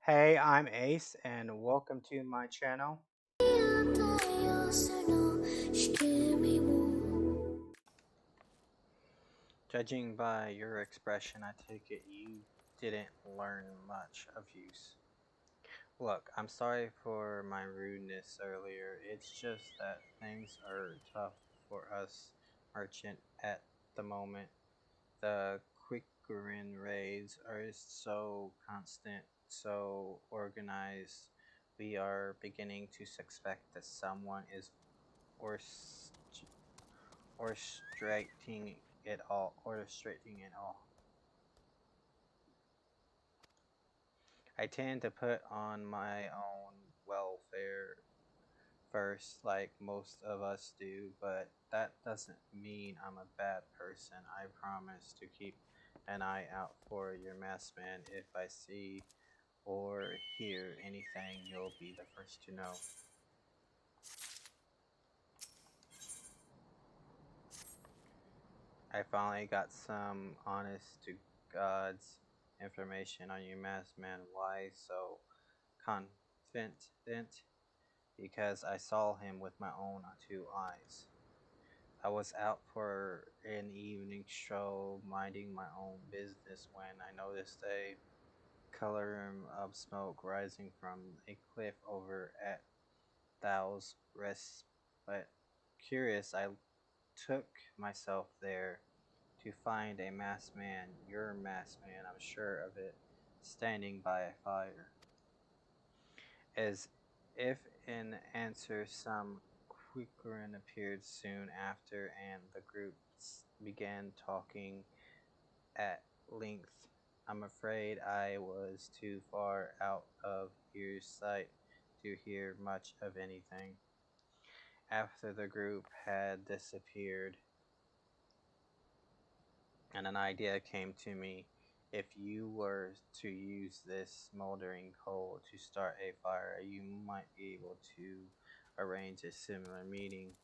Hey, I'm Ace, and welcome to my channel. Judging by your expression, I take it you didn't learn much of use. Look, I'm sorry for my rudeness earlier. It's just that things are tough for us merchant at the moment. The Quickrin raids are so constant, so organized. We are beginning to suspect that someone is orchestrating it all. I tend to put on my own welfare first, like most of us do, but that doesn't mean I'm a bad person. I promise to keep an eye out for your masked man. If I see or hear anything, you'll be the first to know. I finally got some honest to God's information on your masked man. Why so confident? Because I saw him with my own two eyes. I was out for an evening stroll, minding my own business, when I noticed a column of smoke rising from a cliff over at Thow's Rest. But curious, I took myself there to find a masked man, your masked man, I'm sure of it, standing by a fire. As if in answer, some Quakerin appeared soon after, and the groups began talking at length. I'm afraid I was too far out of earsight to hear much of anything. After the group had disappeared, and an idea came to me. If you were to use this smoldering coal to start a fire, you might be able to arrange a similar meeting.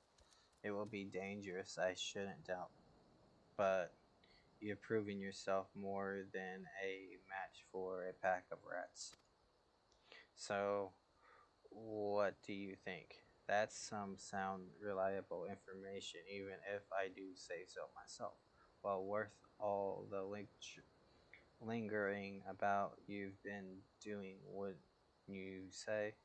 It will be dangerous, I shouldn't doubt, but you've proven yourself more than a match for a pack of rats. So, what do you think? That's some sound reliable information, even if I do say so myself. Well, worth all the lingering about you've been doing, would you say?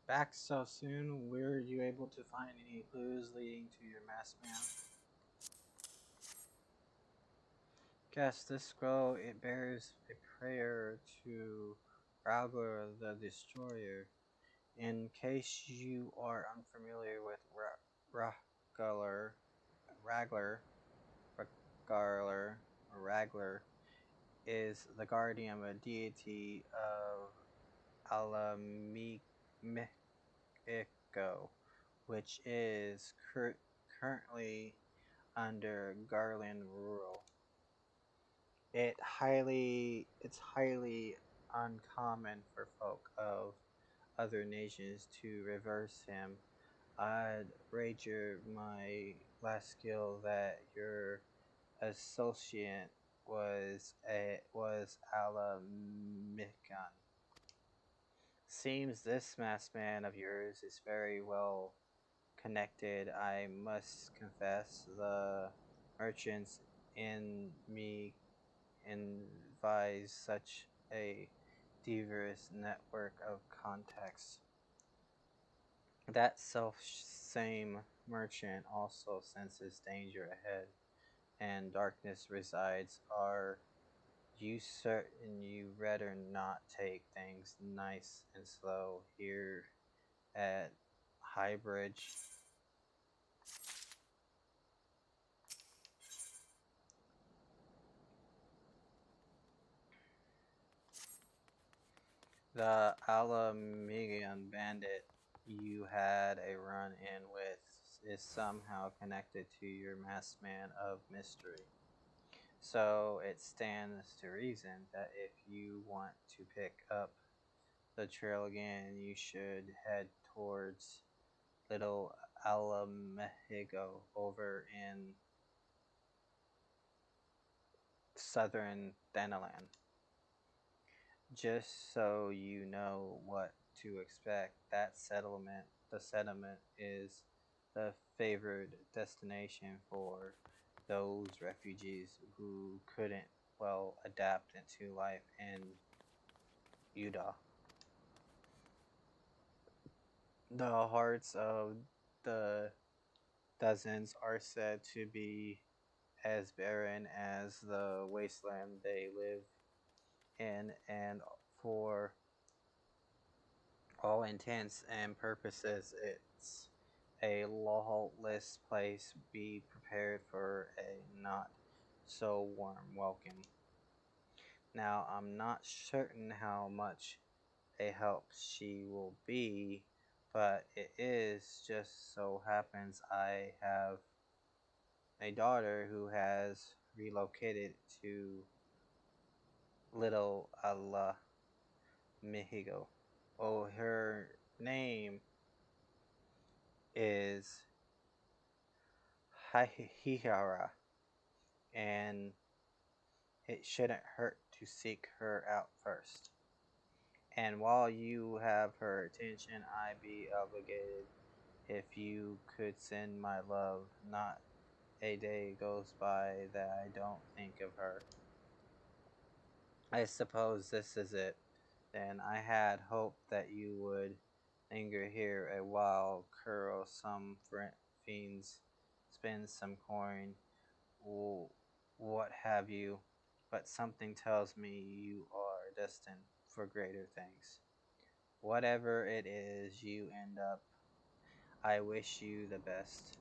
Back so soon? Were you able to find any clues leading to your masked man? Cast this scroll. It bears a prayer to Ragor the Destroyer. In case you are unfamiliar with Raglar, Raglar, Raglar, or Raglar is the guardian, a deity of Alamico, which is currently under Garland rule. It's highly uncommon for folk of other nations to reverse him. I'd wager my last skill that your associate was Alamikon. Seems this masked man of yours is very well connected. I must confess, the merchants in me advise such a diverse network of contacts. That self same merchant also senses danger ahead, and darkness resides. Are you certain you rather not take things nice and slow here at Highbridge? The Alamigian bandit you had a run in with is somehow connected to your masked man of mystery. So it stands to reason that if you want to pick up the trail again, you should head towards Little Alamejigo over in southern Thanalan. Just so you know what to expect, the settlement is the favored destination for those refugees who couldn't well adapt into life in Utah. The hearts of the dozens are said to be as barren as the wasteland they live in, and for all intents and purposes, it's a lawless place. Be prepared for a not so warm welcome. Now, I'm not certain how much a help she will be, but it is just so happens I have a daughter who has relocated to Little Allah Mexico. Oh, her name is Hihara, and it shouldn't hurt to seek her out first. And while you have her attention, I'd be obligated if you could send my love. Not a day goes by that I don't think of her. I suppose this is it. Then I had hoped that you would linger here a while, curl some fiends, spend some coin, what have you. But something tells me you are destined for greater things. Whatever it is you end up, I wish you the best.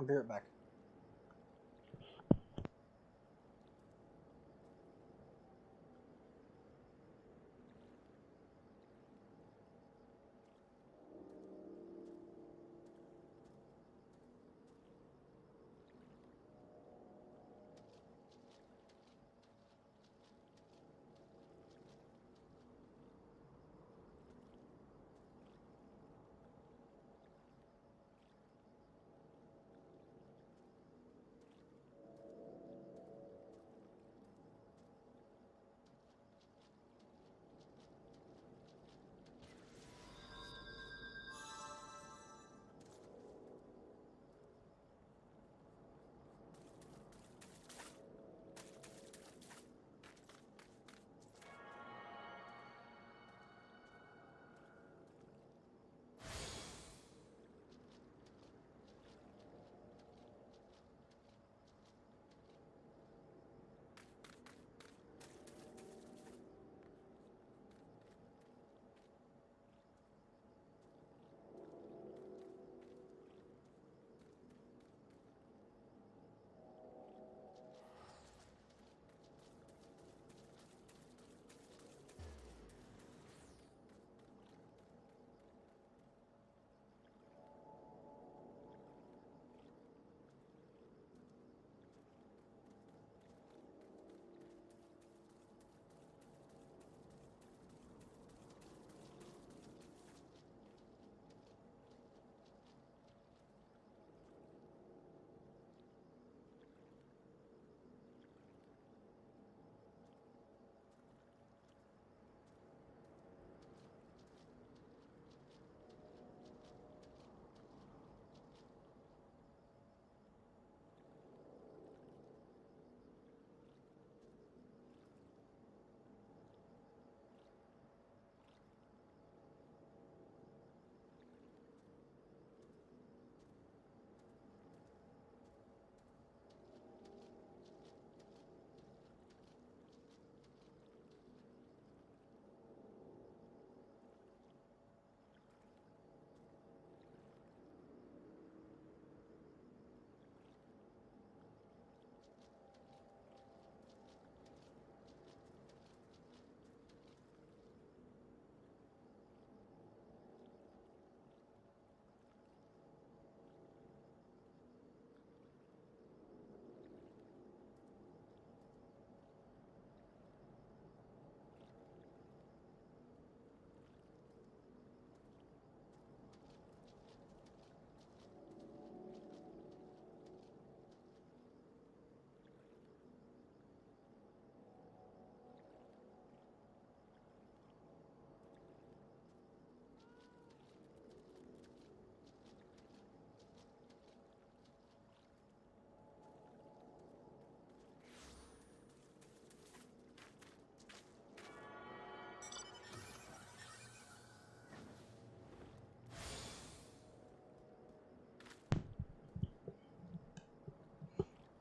I'll be right back.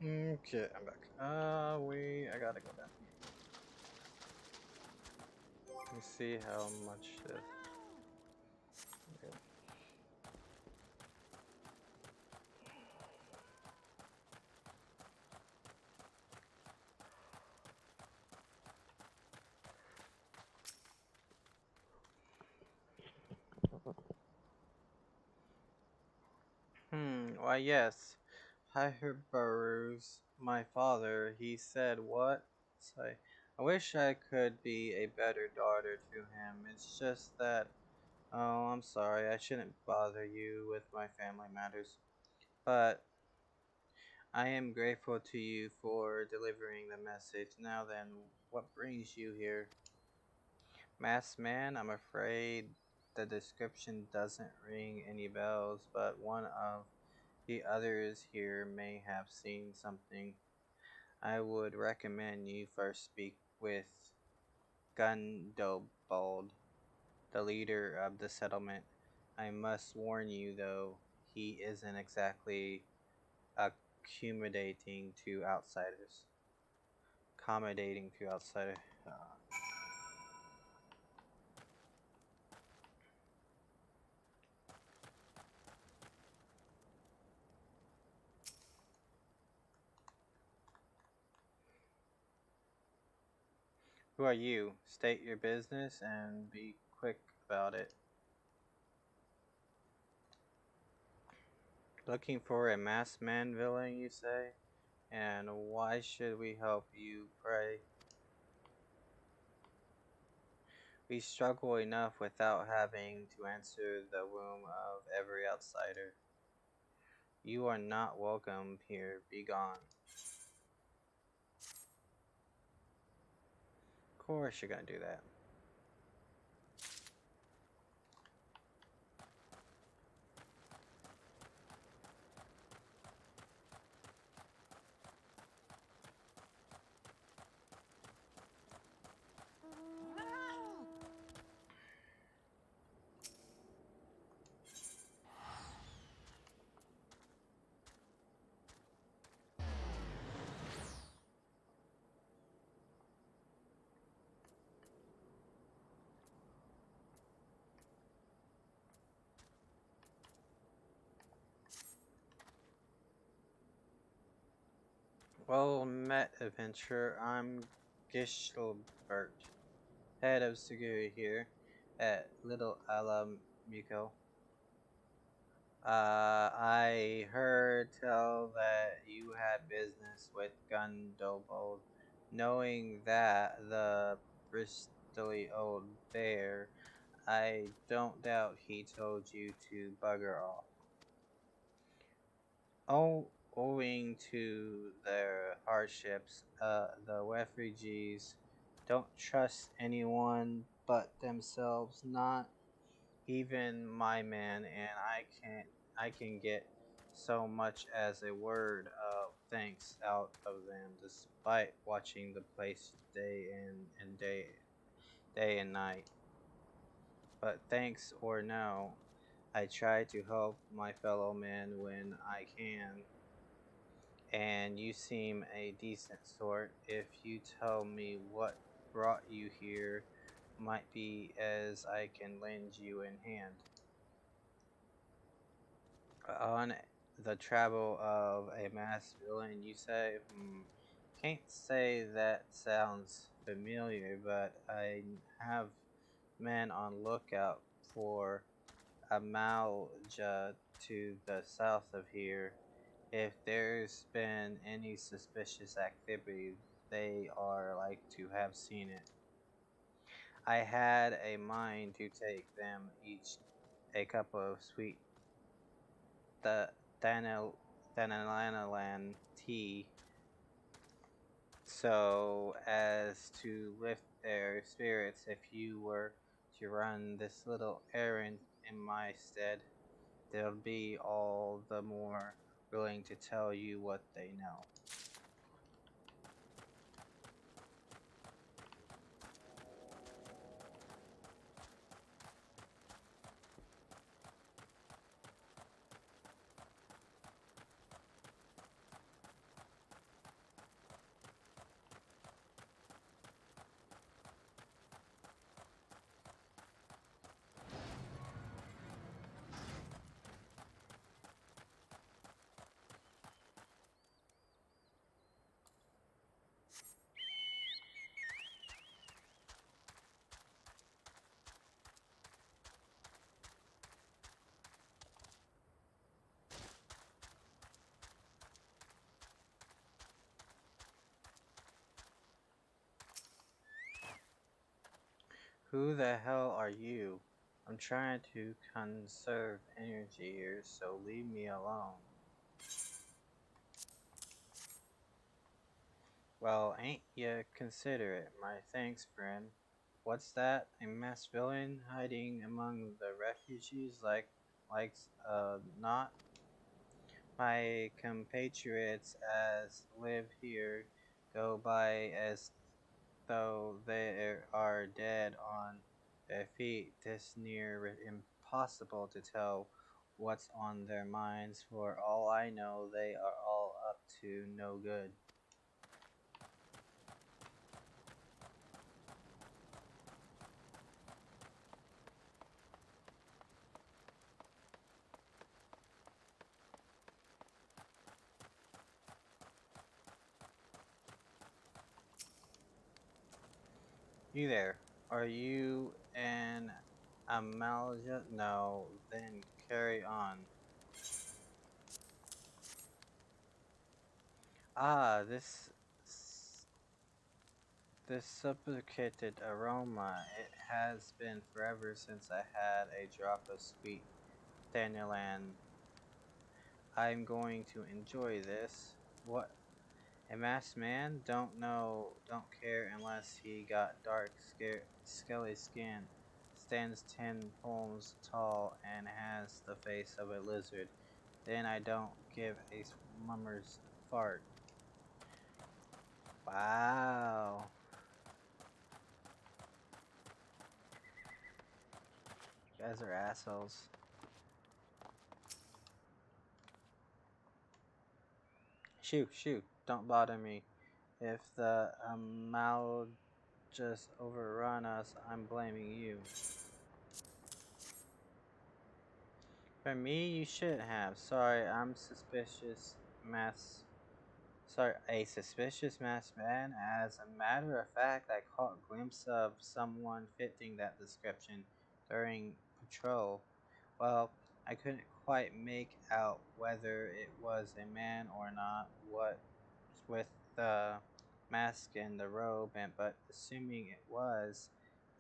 Okay, I'm back. I gotta go down. Let me see how much this. Okay. Why yes. I heard Burroughs, my father, he said what? Say, I wish I could be a better daughter to him. It's just that, oh, I'm sorry, I shouldn't bother you with my family matters. But I am grateful to you for delivering the message. Now then, what brings you here? Masked man, I'm afraid the description doesn't ring any bells, but one of the others here may have seen something. I would recommend you first speak with Gundobald, the leader of the settlement. I must warn you, though, he isn't exactly accommodating to outsiders. Accommodating to outsiders. Who are you? State your business and be quick about it. Looking for a masked man villain, you say? And why should we help you, pray? We struggle enough without having to answer the womb of every outsider. You are not welcome here. Be gone. Of course, you're gonna do that. Well met, adventurer. I'm Gishelbert, head of security here at Little Alamiko. I heard tell that you had business with Gundobold. Knowing that the bristly old bear, I don't doubt he told you to bugger off. Oh, owing to their hardships, the refugees don't trust anyone but themselves, not even my man, and I can get so much as a word of thanks out of them despite watching the place day in and day and night. But thanks or no, I try to help my fellow men when I can, and you seem a decent sort. If you tell me what brought you here, might be as I can lend you in hand. On the travel of a mass villain, you say? Can't say that sounds familiar, but I have men on lookout for a Malja to the south of here. If there's been any suspicious activity, they are like to have seen it. I had a mind to take them each a cup of sweet Thanalanalan tea so as to lift their spirits. If you were to run this little errand in my stead, they'll be all the more willing to tell you what they know. Who the hell are you? I'm trying to conserve energy here, so leave me alone. Well, ain't ya considerate? My thanks, friend. What's that? A mass villain hiding among the refugees not? My compatriots as live here go by as though they are dead on their feet. This near impossible to tell what's on their minds. For all I know, they are all up to no good. You there? Are you an Amalja? No, then carry on. Ah, this suffocated aroma. It has been forever since I had a drop of sweet Danielan. I'm going to enjoy this. What? A masked man? Don't know, don't care unless he got dark, scaly skin, stands 10 palms tall, and has the face of a lizard. Then I don't give a mummer's fart. Wow. You guys are assholes. Shoo, shoo, don't bother me. If the Amal just overrun us, I'm blaming you. For me, you should have. Sorry, I'm suspicious. Mass. Sorry, a suspicious masked man. As a matter of fact, I caught a glimpse of someone fitting that description during patrol. Well, I couldn't quite make out whether it was a man or not. What with the mask and the robe, but assuming it was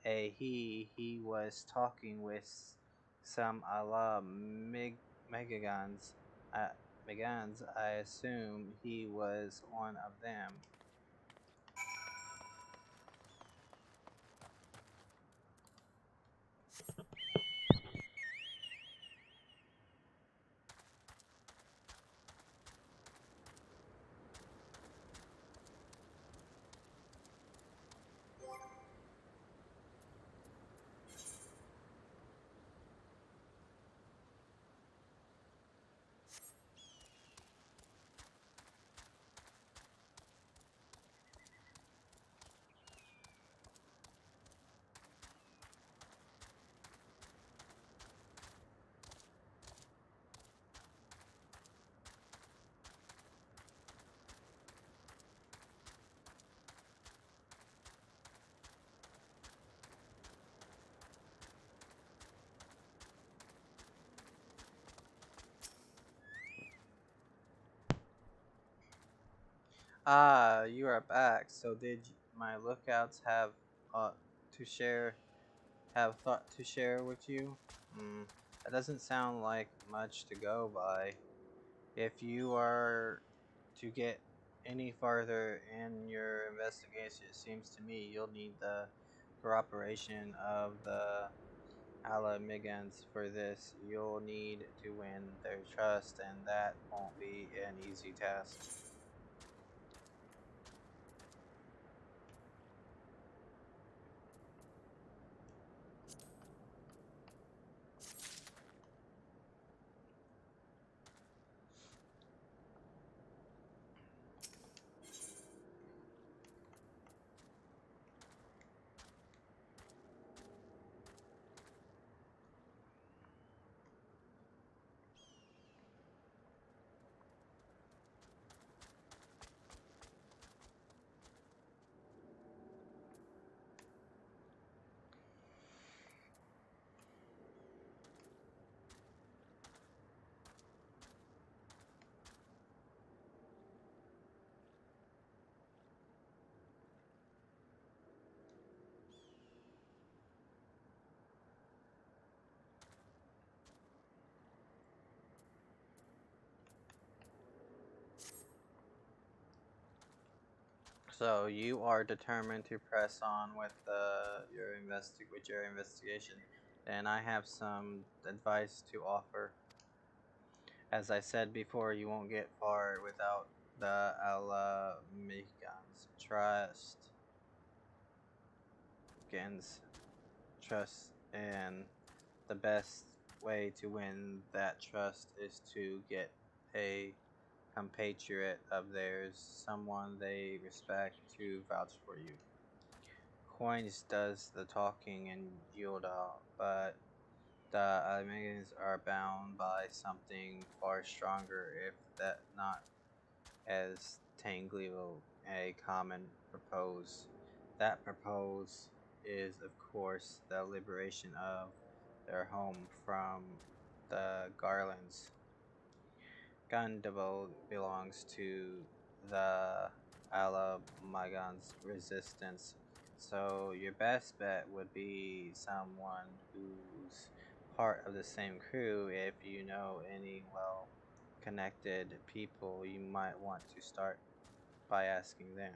a he was talking with some Allah Megagons. Uh, Megans, I assume he was one of them. Ah, you are back. So did my lookouts have uh, to share have thought to share with you? Hmm, that doesn't sound like much to go by. If you are to get any farther in your investigation, it seems to me you'll need the cooperation of the Alamigans for this. You'll need to win their trust, and that won't be an easy task. So you are determined to press on with your investigation, and I have some advice to offer. As I said before, you won't get far without the Alamigans. Gans trust, and the best way to win that trust is to get a compatriot of theirs, someone they respect, to vouch for you. Coins does the talking in Yilda, but the Almegans are bound by something far stronger, if that not as tangible a common propose. That propose is, of course, the liberation of their home from the Garlands. Gandabal belongs to the Alamagans resistance, so your best bet would be someone who's part of the same crew. If you know any well connected people, you might want to start by asking them.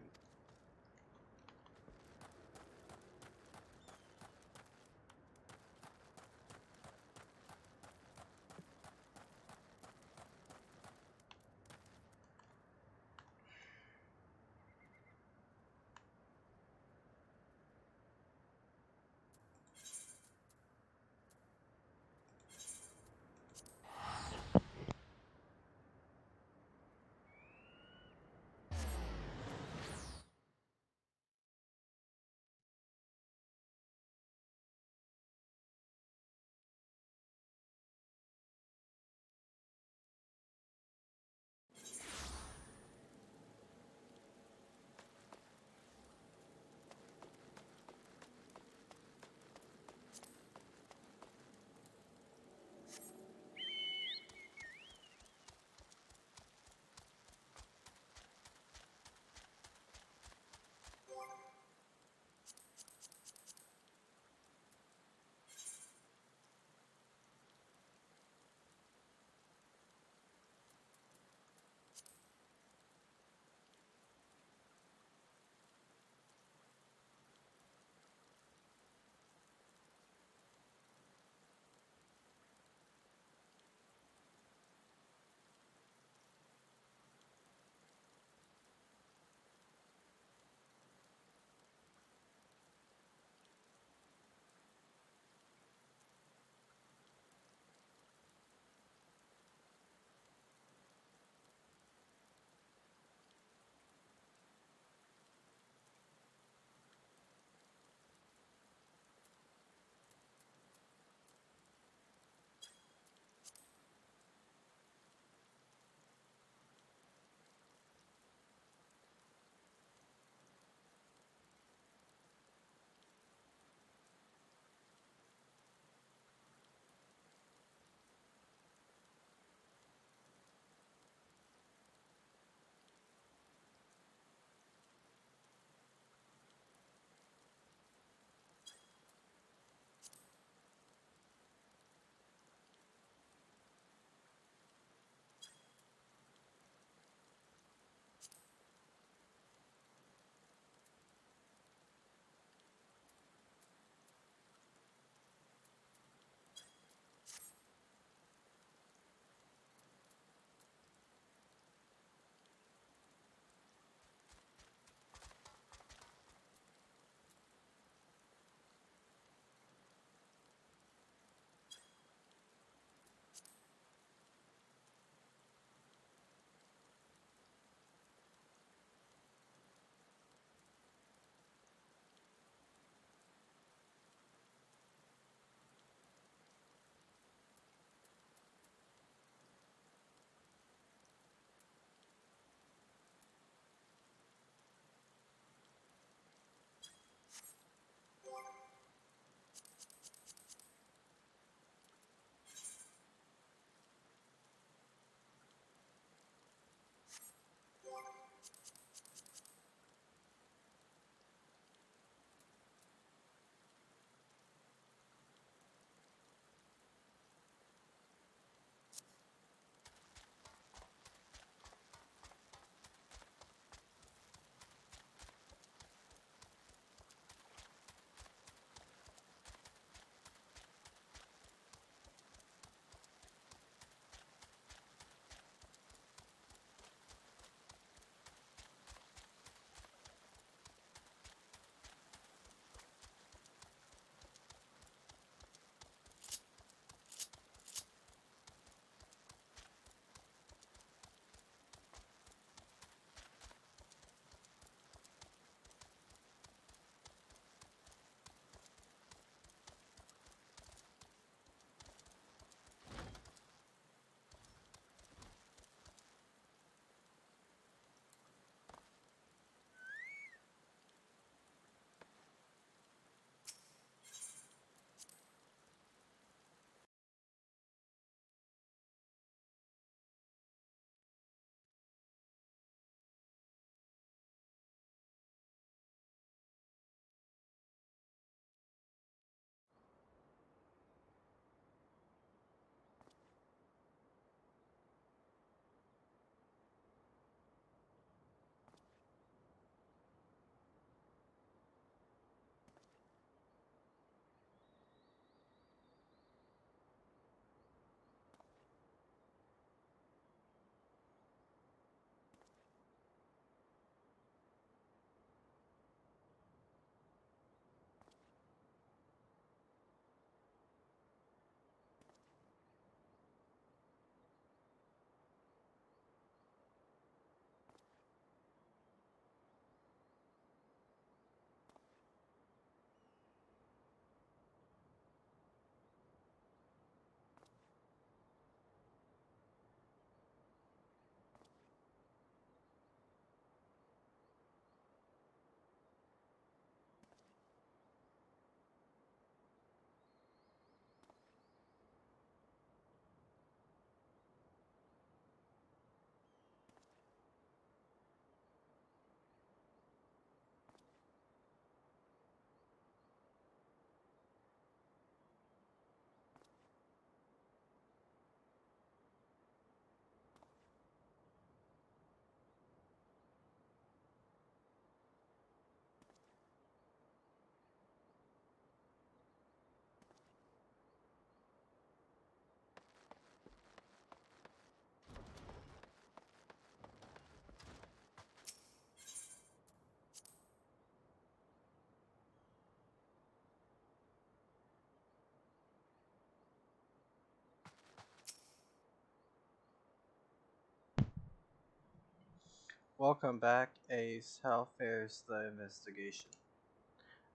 Welcome back, Ace. How fares the investigation?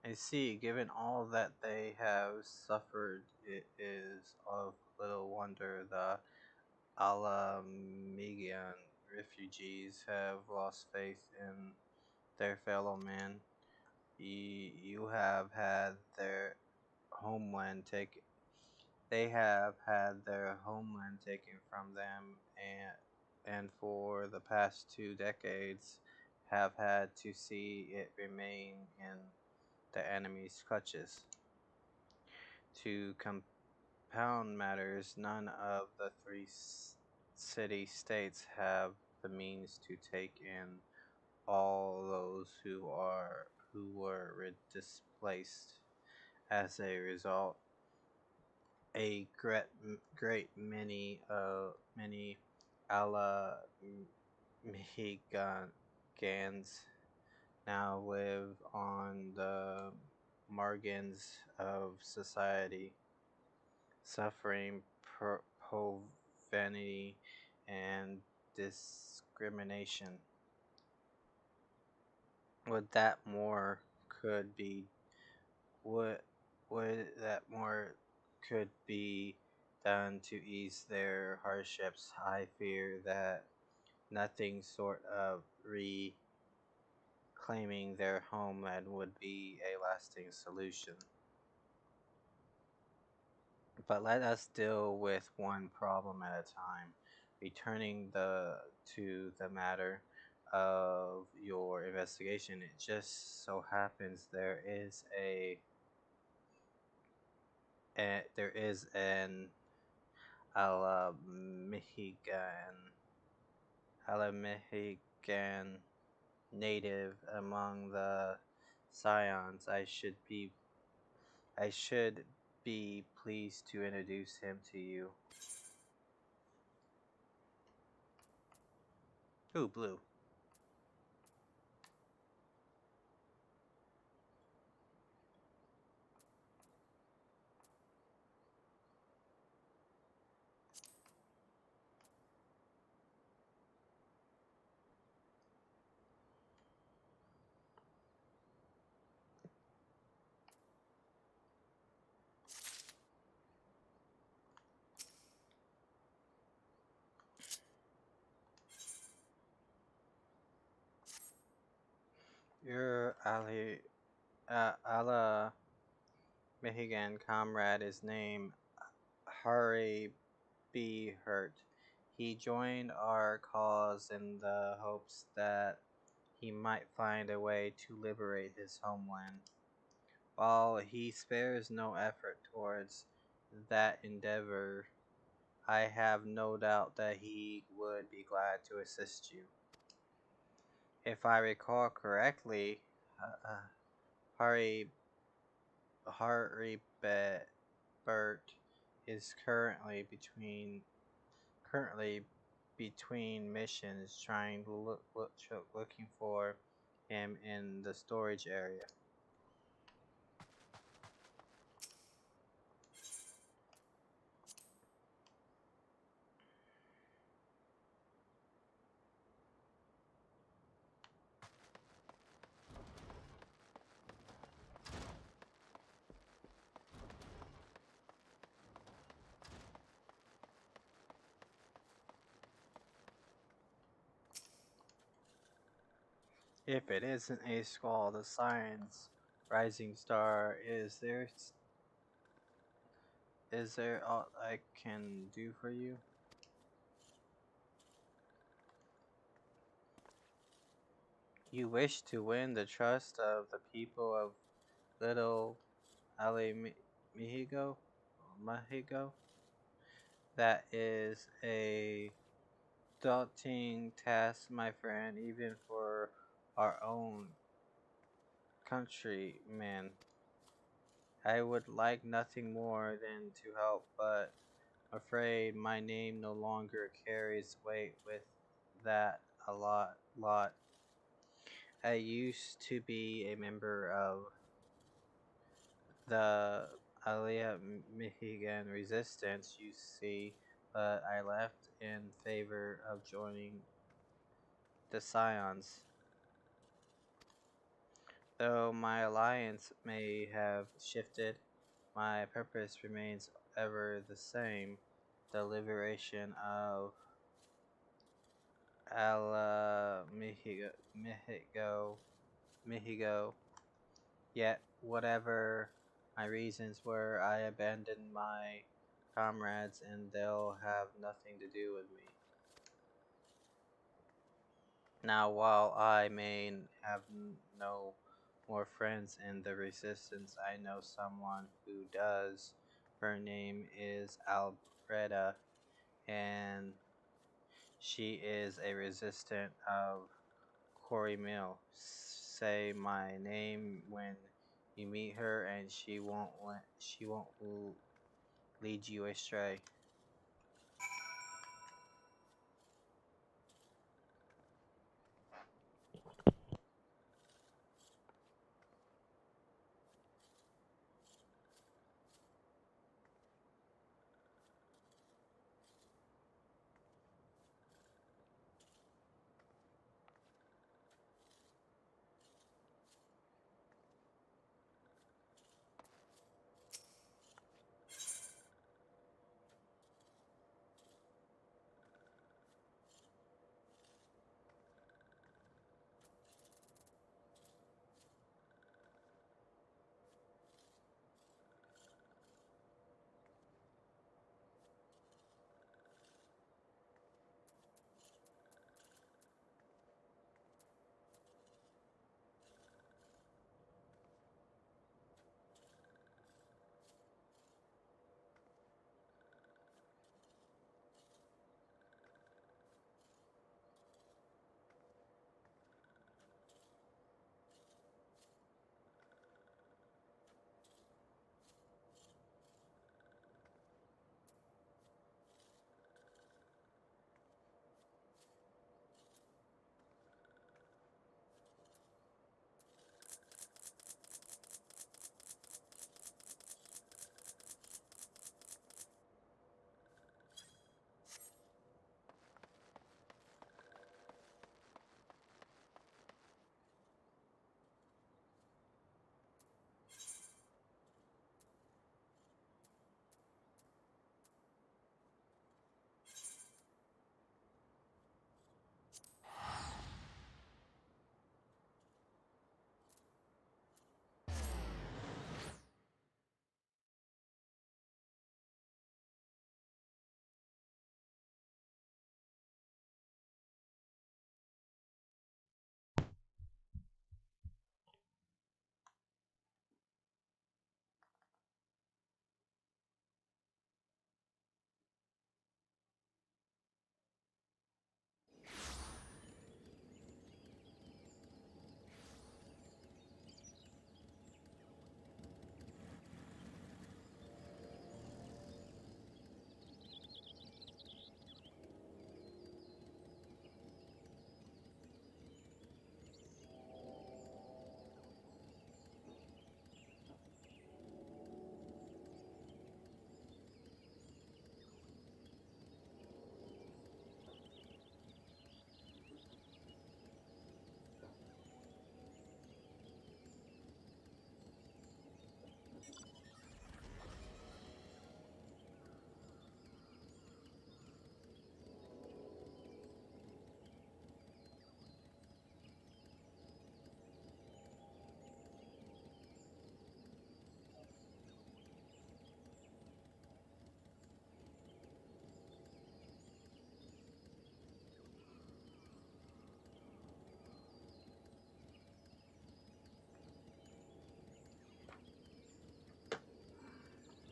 I see, given all that they have suffered, it is of little wonder the Alamigian refugees have lost faith in their fellow man. You have had their homeland taken. They have had their homeland taken from them, and for the past 2 decades have had to see it remain in the enemy's clutches. To compound matters, none of the three city states have the means to take in all those who were displaced. As a result, a great many Ala Mexicans now live on the margins of society, suffering poverty and discrimination. Would that more could be would would that more could be done to ease their hardships? I fear that nothing short of reclaiming their homeland would be a lasting solution. But let us deal with one problem at a time. Returning to the matter of your investigation, it just so happens there is an Ala Mexican native among the Scions. I should be pleased to introduce him to you. Ooh, blue. Your Ala Mexican comrade is named Harry B. Hurt. He joined our cause in the hopes that he might find a way to liberate his homeland. While he spares no effort towards that endeavor, I have no doubt that he would be glad to assist you. If I recall correctly, Harry Bert is currently between missions, trying to looking for him in the storage area. If it isn't a skull, the science rising star, is there aught I can do for you? You wish to win the trust of the people of Little Ali Mexico? Mexico? That is a daunting task, my friend, even for our own countrymen. I would like nothing more than to help, but afraid my name no longer carries weight with that a lot. I used to be a member of the Alia Michigan resistance, you see, but I left in favor of joining The Scions. Though my alliance may have shifted, my purpose remains ever the same: the liberation of Ala Mihigo. Yet, whatever my reasons were, I abandoned my comrades and they'll have nothing to do with me. Now, while I may have no more friends in the resistance, I know someone who does. Her name is Albreda, and she is a resistant of Corey Mill. Say my name when you meet her, and she won't lead you astray.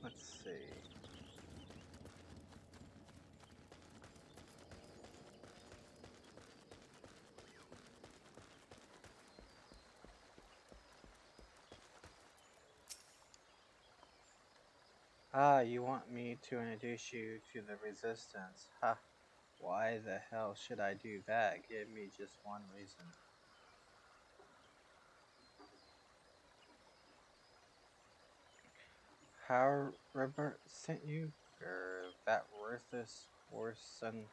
Let's see. Ah, you want me to introduce you to the resistance? Ha! Why the hell should I do that? Give me just one reason. How Robert sent you? That worthless whoreson.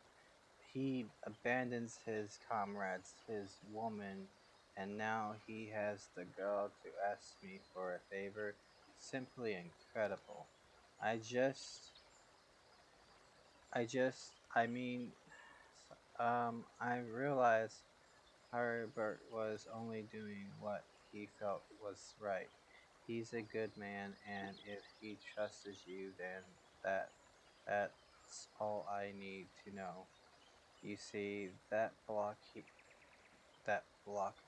He abandons his comrades, his woman, and now he has the girl to ask me for a favor. Simply incredible. I just, I mean, I realized Herbert was only doing what he felt was right. He's a good man, and if he trusts you, then that that's all I need to know. You see that block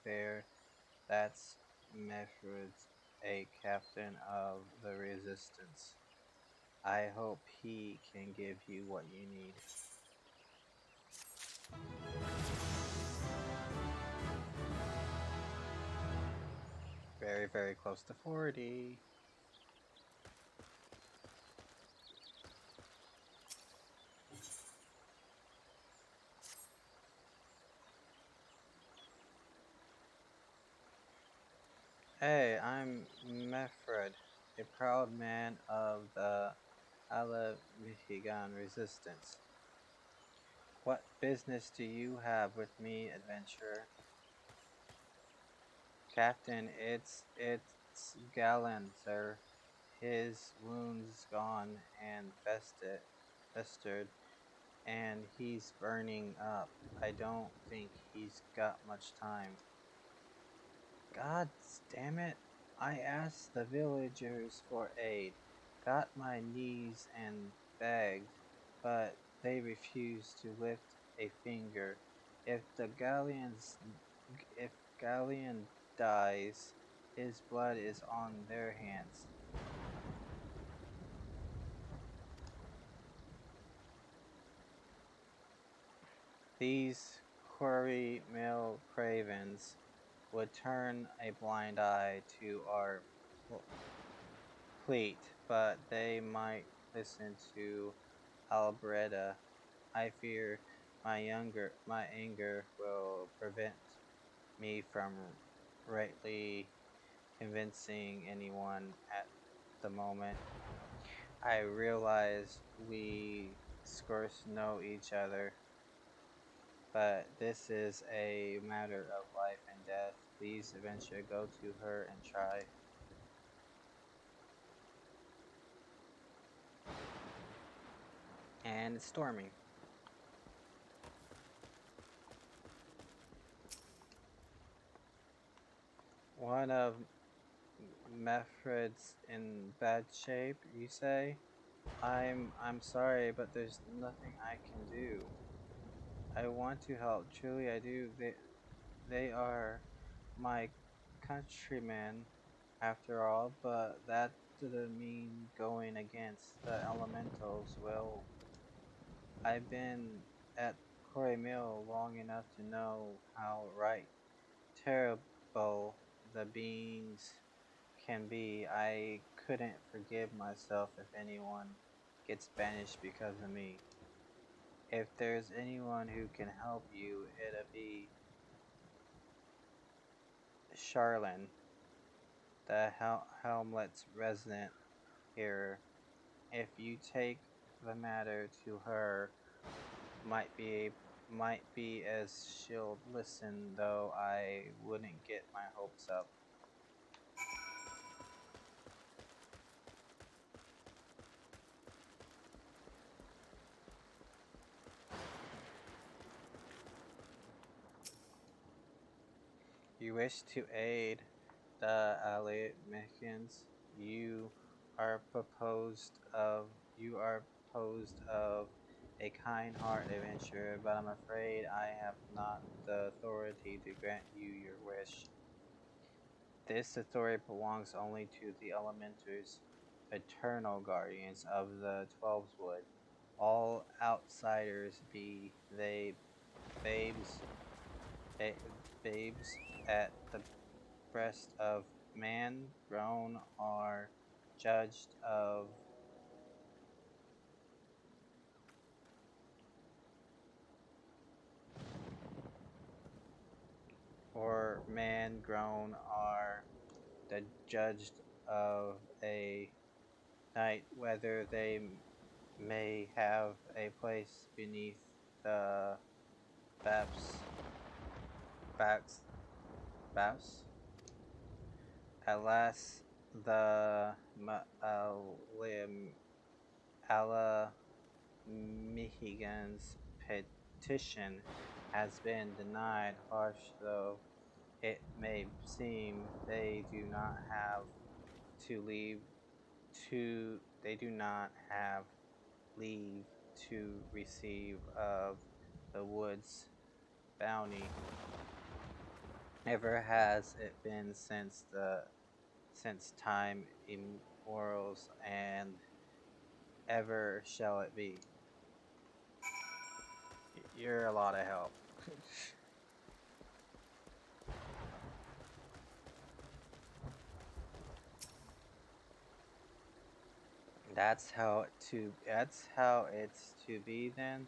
there, that's Mefred's a captain of the resistance. I hope he can give you what you need. Very, very close to 40. Hey, I'm Mefred, a proud man of the Ala Michigan resistance. What business do you have with me, adventurer? Captain, it's Galen, sir. His wounds gone and festered, and he's burning up. I don't think he's got much time. God damn it! I asked the villagers for aid, got my knees and begged, but they refused to lift a finger. If the if Galleon dies, his blood is on their hands. These quarry mill cravens would turn a blind eye to our plight, but they might listen to Albreda. I fear my anger will prevent me from rightly convincing anyone at the moment. I realize we scarce know each other, but this is a matter of life and death. Please, adventure, go to her and try. And it's storming. One of Mefred's in bad shape, you say? I'm sorry, but there's nothing I can do. I want to help, truly I do. They are my countrymen after all, but that doesn't mean going against the elementals. Well, I've been at Quarry Mill long enough to know how terrible the beings can be. I couldn't forgive myself if anyone gets banished because of me. If there's anyone who can help you, it'll be Charlene, the Helmlet's resident here. If you take the matter to her, might be might be as she'll listen, though I wouldn't get my hopes up. You wish to aid the Alimichans. You are proposed of a kind heart adventurer, but I'm afraid I have not the authority to grant you your wish. This authority belongs only to the elementals, eternal guardians of the Twelves Wood. All outsiders, be they babes, ba- babes at the breast of man, grown or judged of, or man grown are the judged of a night, whether they may have a place beneath the Babs, Babs, Babs. At last, the Michigan's petition has been denied. Harsh though it may seem, they do not have to leave to. They do not have leave to receive of the woods bounty. Ever has it been since time immemorials, and ever shall it be. You're a lot of help. That's how it's to be then.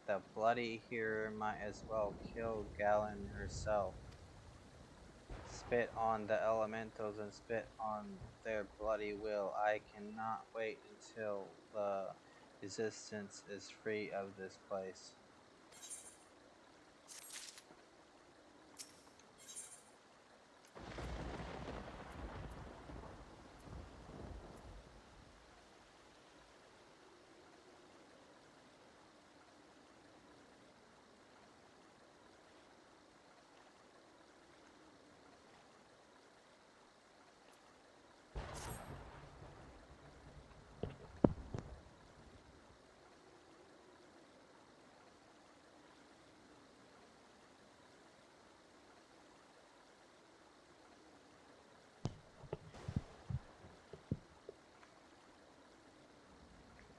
The bloody hero might as well kill Galen herself. Spit on the elementals and spit on their bloody will. I cannot wait until the resistance is free of this place.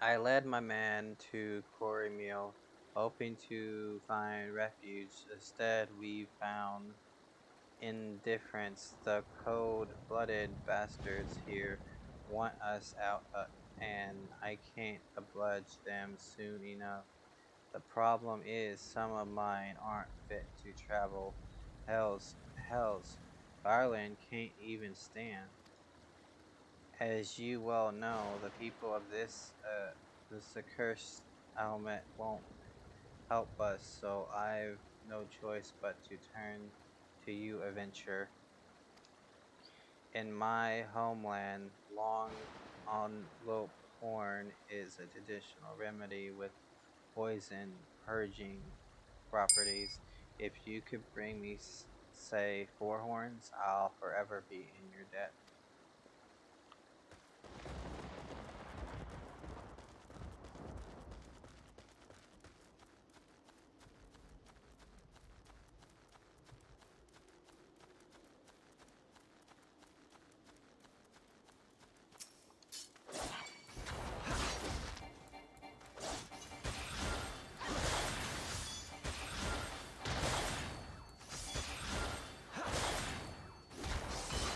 I led my man to Corrymeal, hoping to find refuge. Instead, we found indifference. The cold-blooded bastards here want us out, and I can't oblige them soon enough. The problem is, some of mine aren't fit to travel. Hells, Ireland can't even stand. As you well know, the people of this accursed element won't help us, so I've no choice but to turn to you, adventure. In my homeland, long antelope horn is a traditional remedy with poison purging properties. If you could bring me, say, 4 horns, I'll forever be in your debt.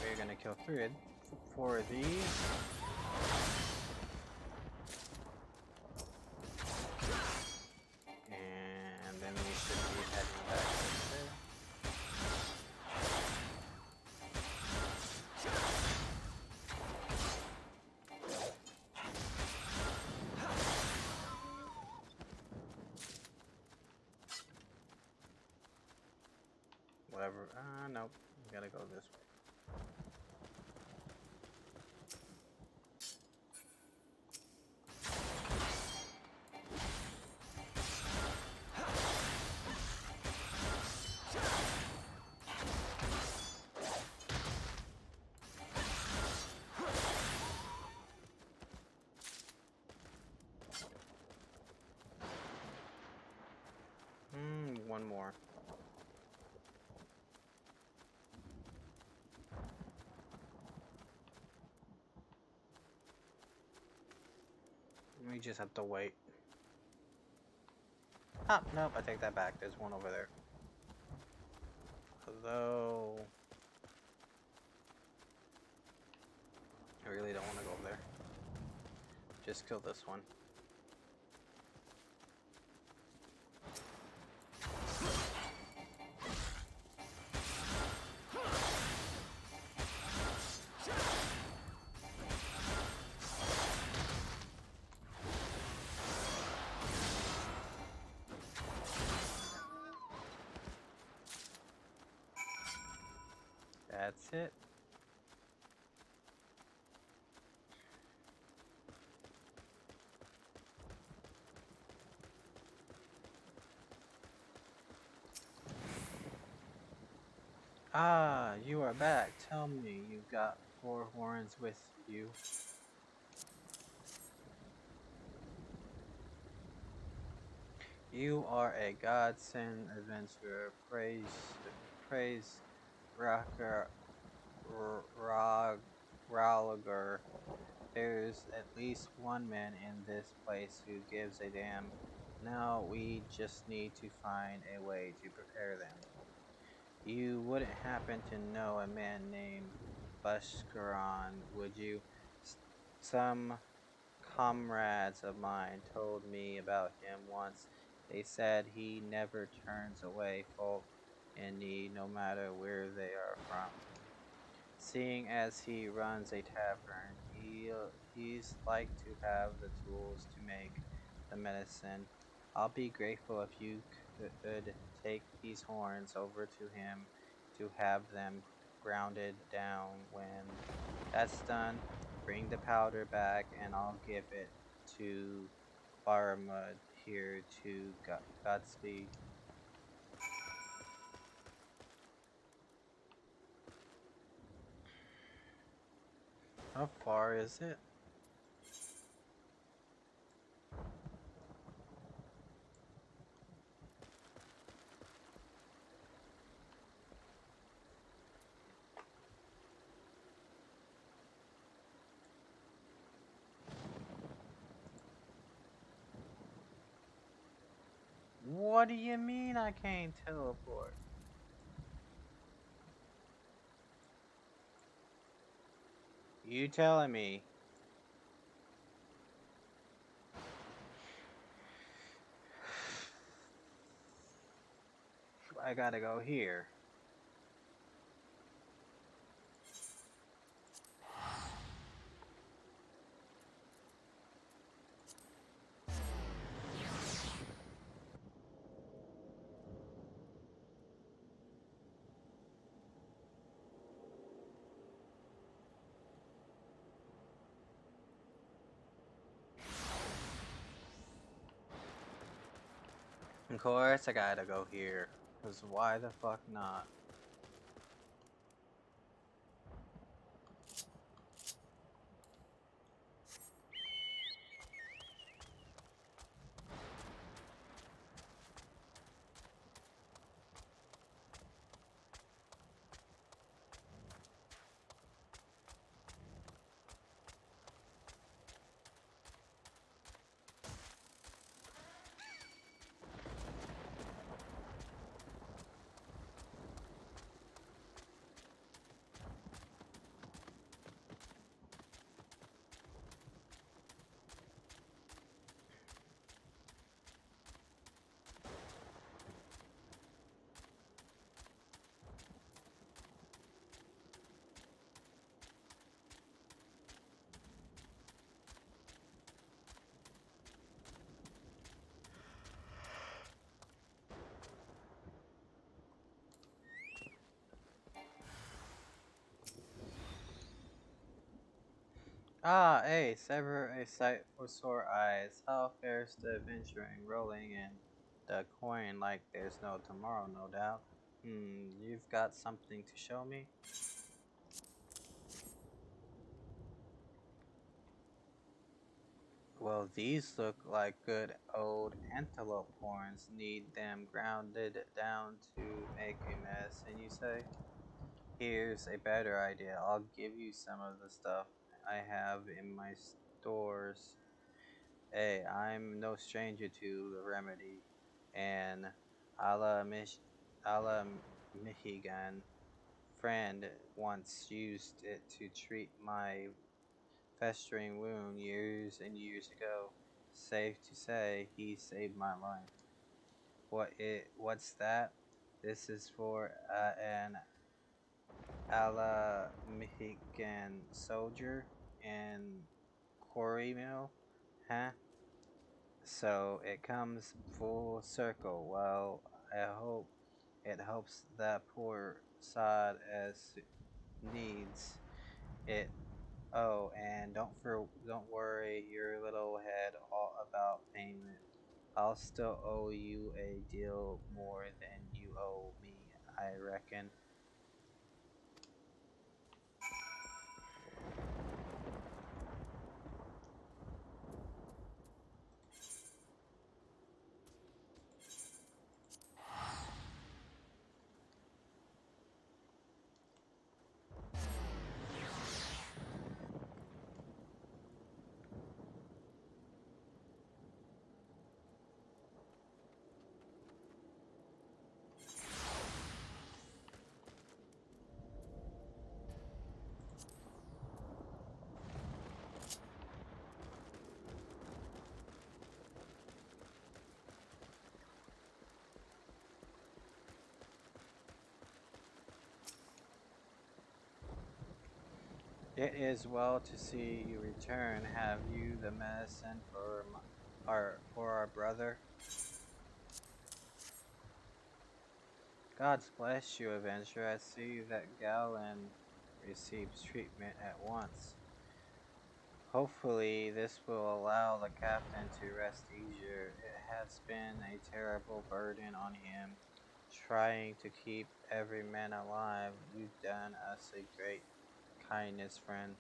We're gonna kill 4 of these. And then we should be heading back over there. Whatever. Nope. We gotta go this way. One more. We just have to wait. Nope, I take that back. There's one over there. Although I really don't want to go over there. Just kill this one. That's it. Ah, you are back. Tell me, you got four horns with you. You are a godsend adventurer. Praise, Rocker, Rogger. There's at least one man in this place who gives a damn. Now we just need to find a way to prepare them. You wouldn't happen to know a man named Bushkaran, would you? Some comrades of mine told me about him once. They said he never turns away folk in need, no matter where they are from. Seeing as he runs a tavern, he's like to have the tools to make the medicine. I'll be grateful if you could take these horns over to him to have them grounded down. When that's done, bring the powder back and I'll give it to Baramud here to Godspeed. How far is it? What do you mean I can't teleport? You telling me I gotta go here? Of course I gotta go here. Cause why the fuck not? Ah, sever a sight for sore eyes. How fares the adventuring rolling in the coin like there's no tomorrow, no doubt. You've got something to show me? Well, these look like good old antelope horns. Need them grounded down to make a medicine, you say? Here's a better idea. I'll give you some of the stuff I have in my stores. Hey, I'm no stranger to the remedy, and a la, a la Michigan friend once used it to treat my festering wound years and years ago. Safe to say, he saved my life. What's that? This is for an a la Mexican soldier in quarry mill, huh? So it comes full circle. Well, I hope it helps that poor sod as needs it. Oh, and don't worry your little head all about payment. I'll still owe you a deal more than you owe me, I reckon. It is well to see you return. Have you the medicine for our brother? God bless you, Avenger. I see that Galen receives treatment at once. Hopefully, this will allow the captain to rest easier. It has been a terrible burden on him, trying to keep every man alive. You've done us a great kindness, friend.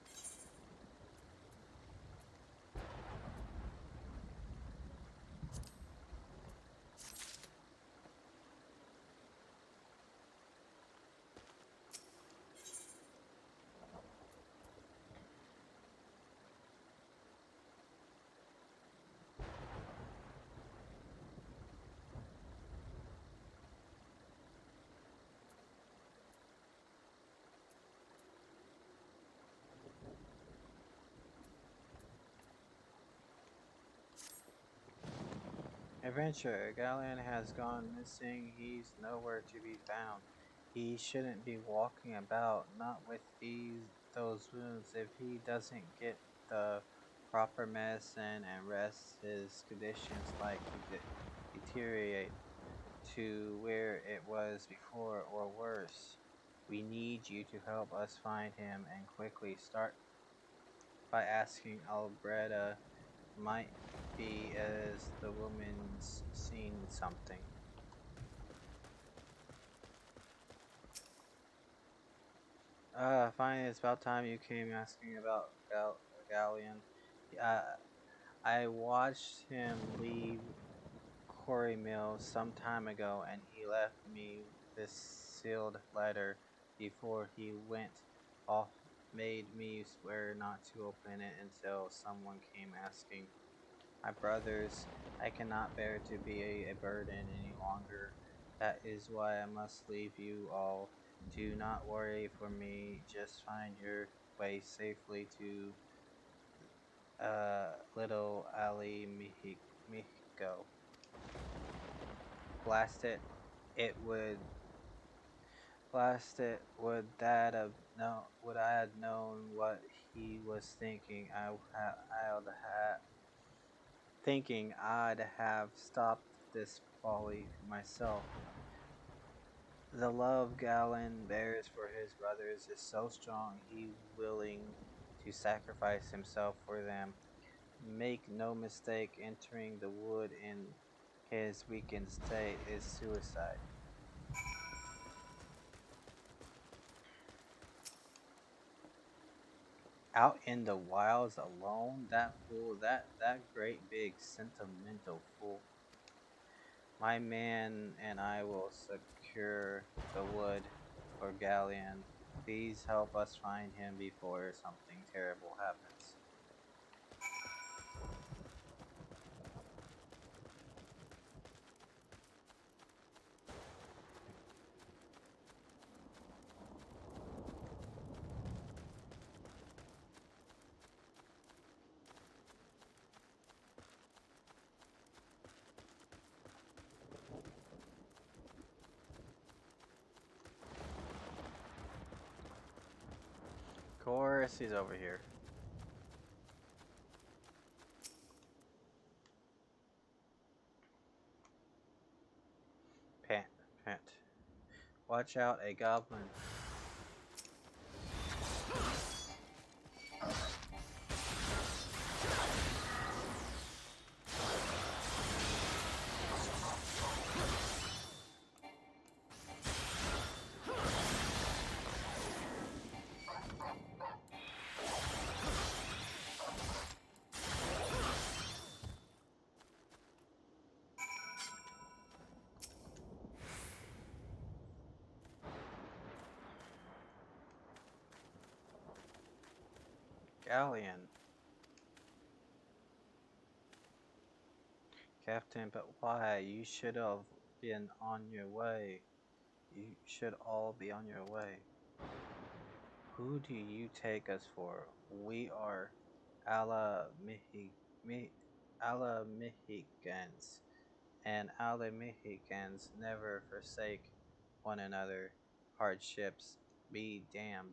Adventure, Galen has gone missing. He's nowhere to be found. He shouldn't be walking about, not with those wounds. If he doesn't get the proper medicine and rest, his conditions likely deteriorate to where it was before or worse. We need you to help us find him and quickly. Start by asking Albreda. Might be as the woman's seen something. Finally, it's about time you came asking about Galleon. Uh, I watched him leave Quarry Mill some time ago, and he left me this sealed letter before he went off. Made me swear not to open it until someone came asking. My brothers, I cannot bear to be a burden any longer. That is why I must leave you all. Do not worry for me. Just find your way safely to little Ali Mihiko. Blast it! It would blast it. Would I have known what he was thinking? I'd have stopped this folly myself. The love Galen bears for his brothers is so strong he's willing to sacrifice himself for them. Make no mistake, entering the wood in his weakened state is suicide. Out in the wilds alone, that fool, that great big sentimental fool. My man and I will secure the wood for Galleon. Please help us find him before something terrible happens. Of course, he's over here. Pant, pant. Watch out, a goblin. Galleon. Captain, but why? You should have been on your way. You should all be on your way. Who do you take us for? We are Ala Ala Mexicans, and Ala Mexicans never forsake one another. Hardships be damned.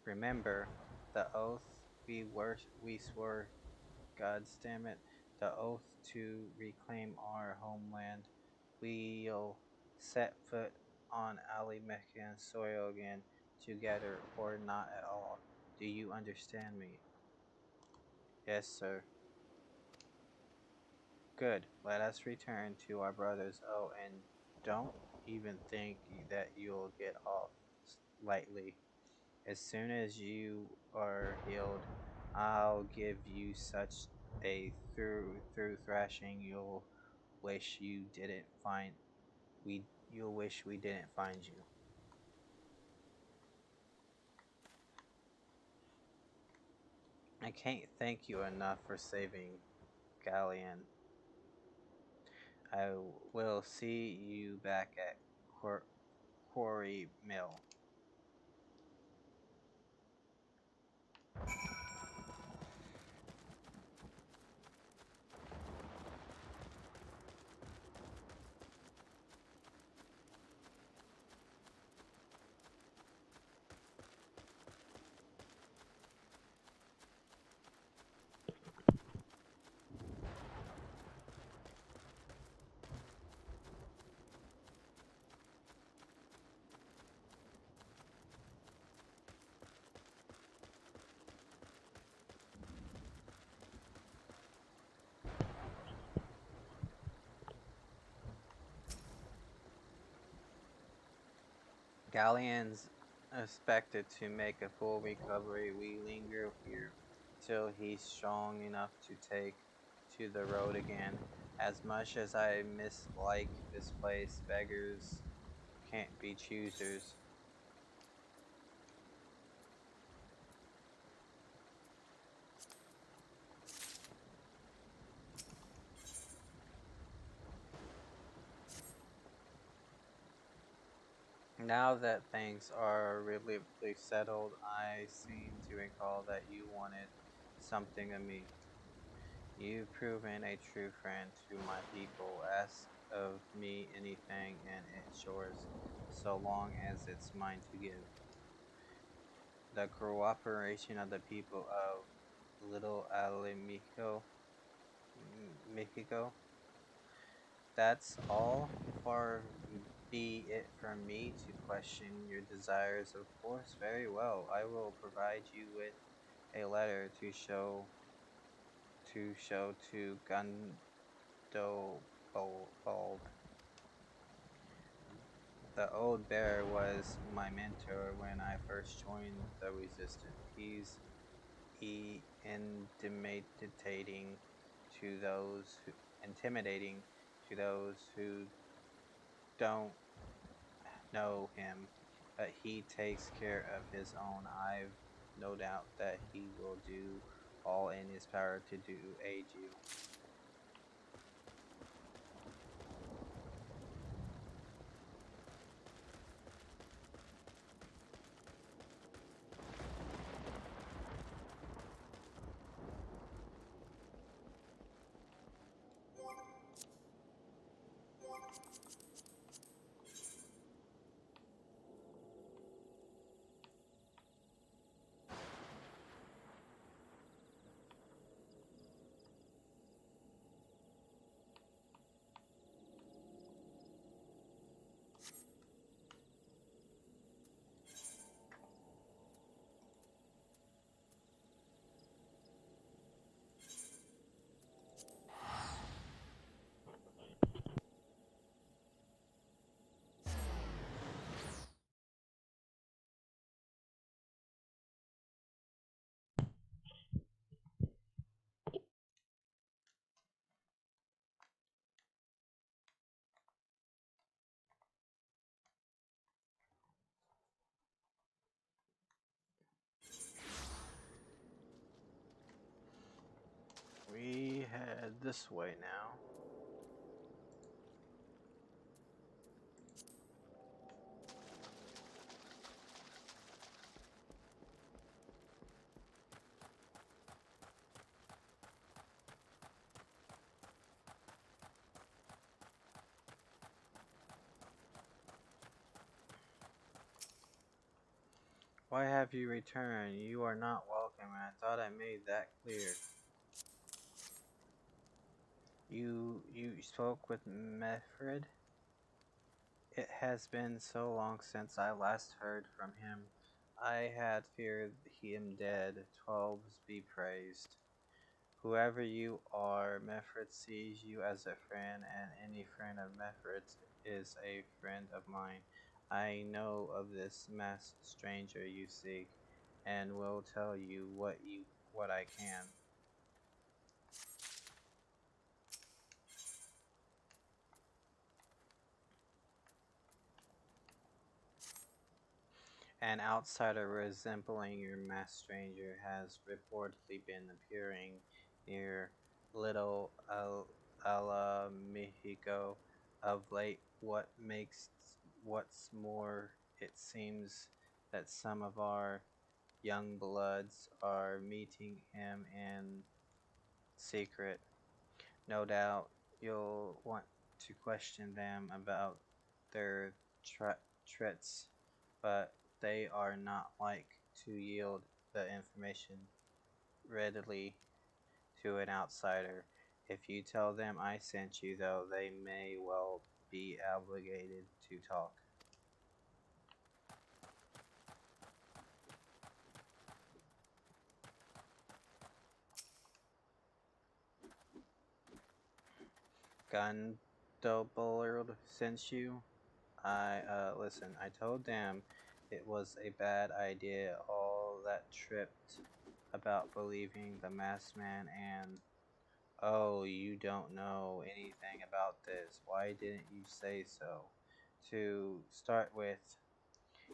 Remember the oath we swore. God's damn it, the oath to reclaim our homeland. We'll set foot on Ali Mexican soil again, together or not at all. Do you understand me? Yes, sir. Good. Let us return to our brothers. Oh, and don't even think that you'll get off lightly. As soon as you are healed, I'll give you such a through thrashing wish you didn't find you'll wish we didn't find you. I can't thank you enough for saving Galleon. I will see you back at Quarry Mill. Galleon's expected to make a full recovery. We linger here till he's strong enough to take to the road again. As much as I mislike this place, beggars can't be choosers. Now that things are relatively settled, I seem to recall that you wanted something of me. You've proven a true friend to my people. Ask of me anything, and it's yours, so long as it's mine to give. The cooperation of the people of Little Alamico, Mexico. That's all. Far be it from me to question your desires. Of course, very well. I will provide you with a letter to Gundobald. The old bear was my mentor when I first joined the resistance. He's intimidating to those who, intimidating to those who don't know him, but he takes care of his own. I've no doubt that he will do all in his power to aid you. this way now. Why have you returned? You are not welcome. I thought I made that clear. You spoke with Meffred? It has been so long since I last heard from him. I had feared him dead. Twelves be praised. Whoever you are, Meffred sees you as a friend, and any friend of Meffred's is a friend of mine. I know of this masked stranger you seek, and will tell you what I can. An outsider resembling your masked stranger has reportedly been appearing near Little Mexico of late. What's more, it seems that some of our young bloods are meeting him in secret. No doubt you'll want to question them about their threats, but they are not like to yield the information readily to an outsider. If you tell them I sent you, though, they may well be obligated to talk. Gundobald sent you? Listen, I told them it was a bad idea, all that tripped about believing the masked man and. Oh, you don't know anything about this. Why didn't you say so? To start with,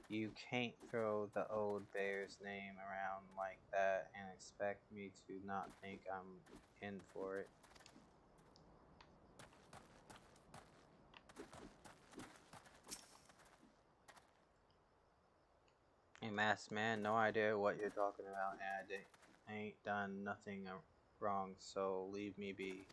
you can't throw the old bear's name around like that and expect me to not think I'm in for it. A masked man, no idea what you're talking about, and I ain't done nothing wrong, so leave me be.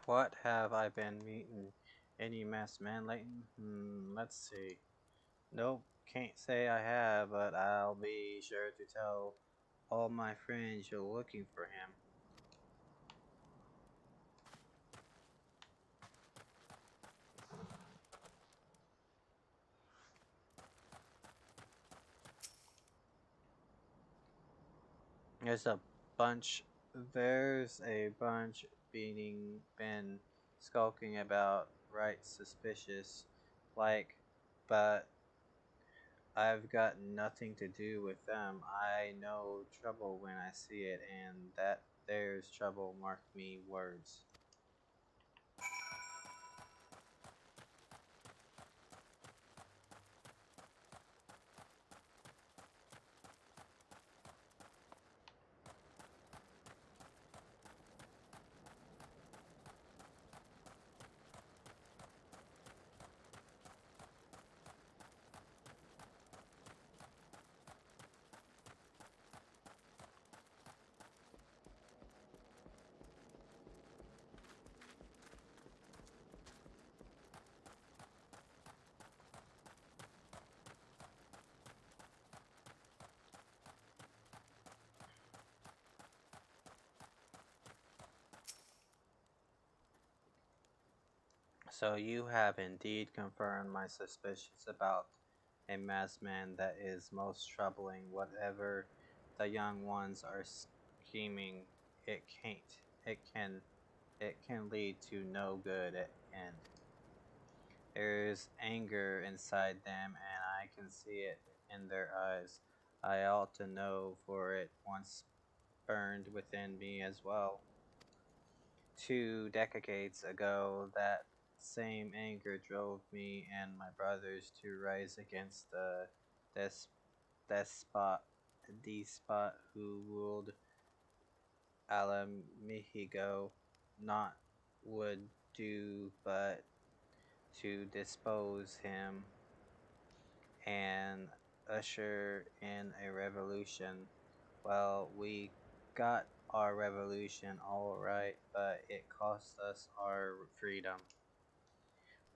What have I been meeting? Any masked man lately? Let's see. Nope, can't say I have, but I'll be sure to tell all my friends you're looking for him. There's a bunch. There's a bunch being been skulking about, right? Suspicious, like, but I've got nothing to do with them. I know trouble when I see it, and that there's trouble. Mark me words. So you have indeed confirmed my suspicions about a masked man that is most troubling. Whatever the young ones are scheming, it can't. It can. It can lead to no good end. There's anger inside them, and I can see it in their eyes. I ought to know, for it once burned within me as well. 2 decades ago, that same anger drove me and my brothers to rise against the des- despot, despot who ruled Alamihigo. Not would do, but to dispose him and usher in a revolution. Well, we got our revolution all right, but it cost us our freedom.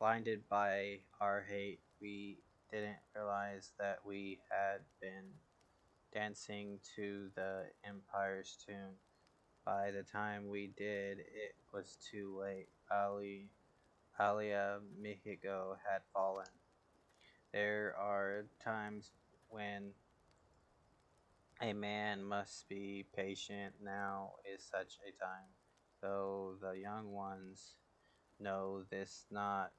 Blinded by our hate, we didn't realize that we had been dancing to the Empire's tune. By the time we did, it was too late. Alia Mihigo had fallen. There are times when a man must be patient. Now is such a time, though the young ones know this not.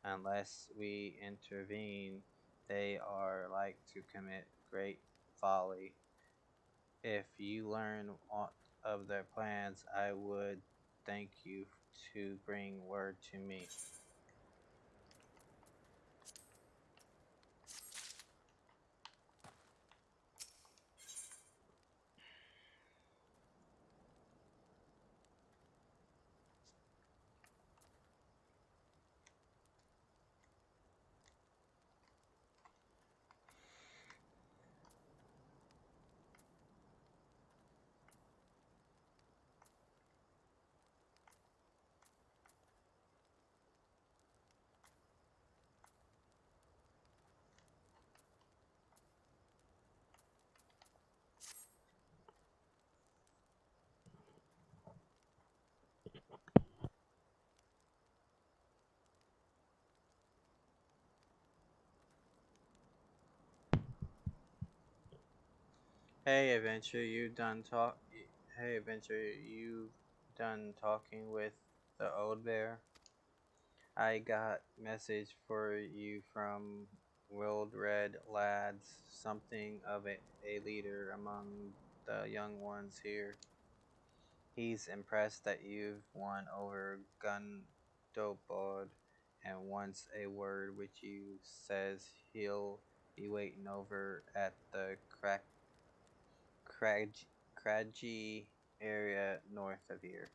Unless we intervene, they are like to commit great folly. If you learn aught of their plans, I would thank you to bring word to me. Hey, Adventure, you done talk? Hey, Adventure, you done talking with the old bear? I got message for you from World Red Lads, something of a leader among the young ones here. He's impressed that you've won over Gundobod and wants a word which you says he'll be waiting over at the Craggy area north of here.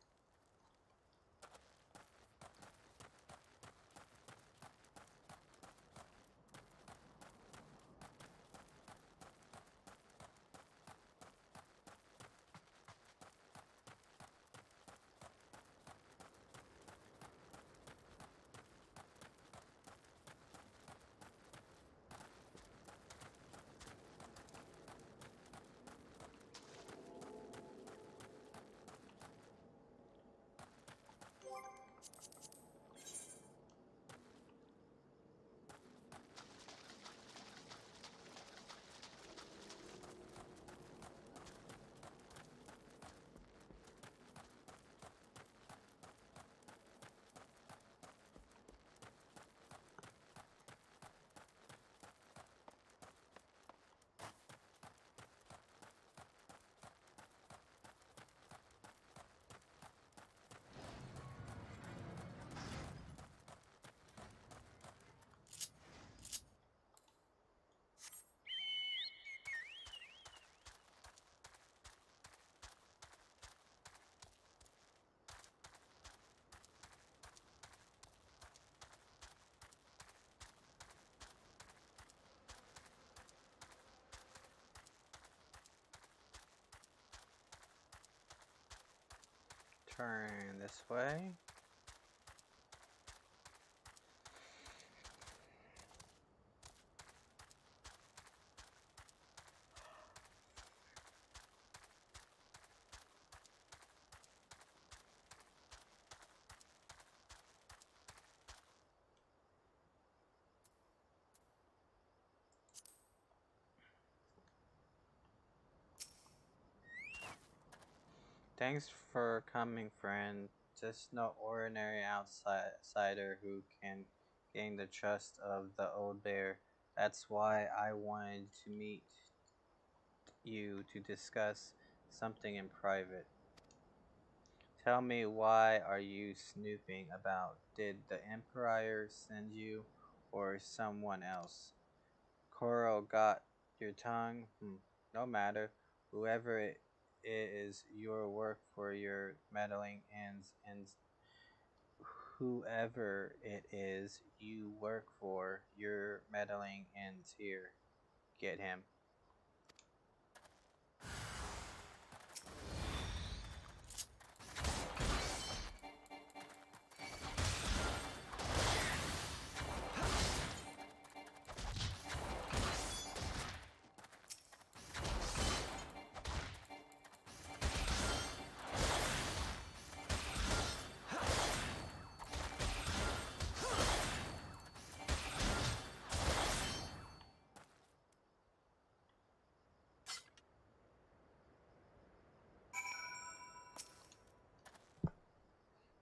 Turn this way. Thanks for coming, friend. Just no ordinary outsider who can gain the trust of the old bear. That's why I wanted to meet you to discuss something in private. Tell me, why are you snooping about? Did the Emperor send you or someone else? Coral got your tongue? No matter. Whoever it is, your work for your meddling ends, and whoever it is you work for, your meddling ends here. Get him.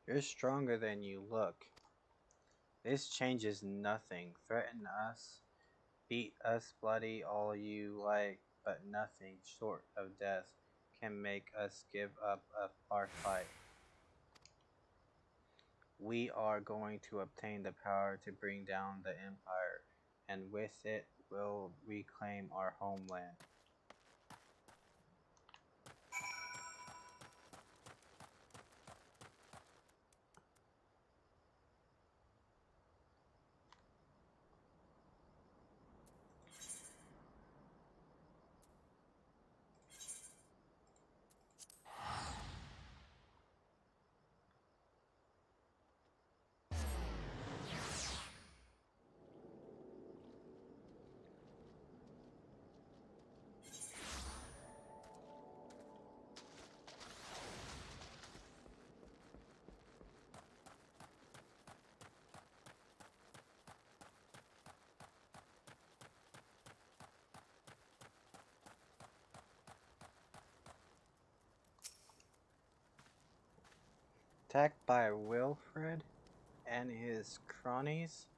You're stronger than you look. This changes nothing. Threaten us, beat us bloody all you like, but nothing short of death can make us give up our fight. We are going to obtain the power to bring down the Empire, and with it we'll reclaim our homeland. Attacked by Wilfred and his cronies,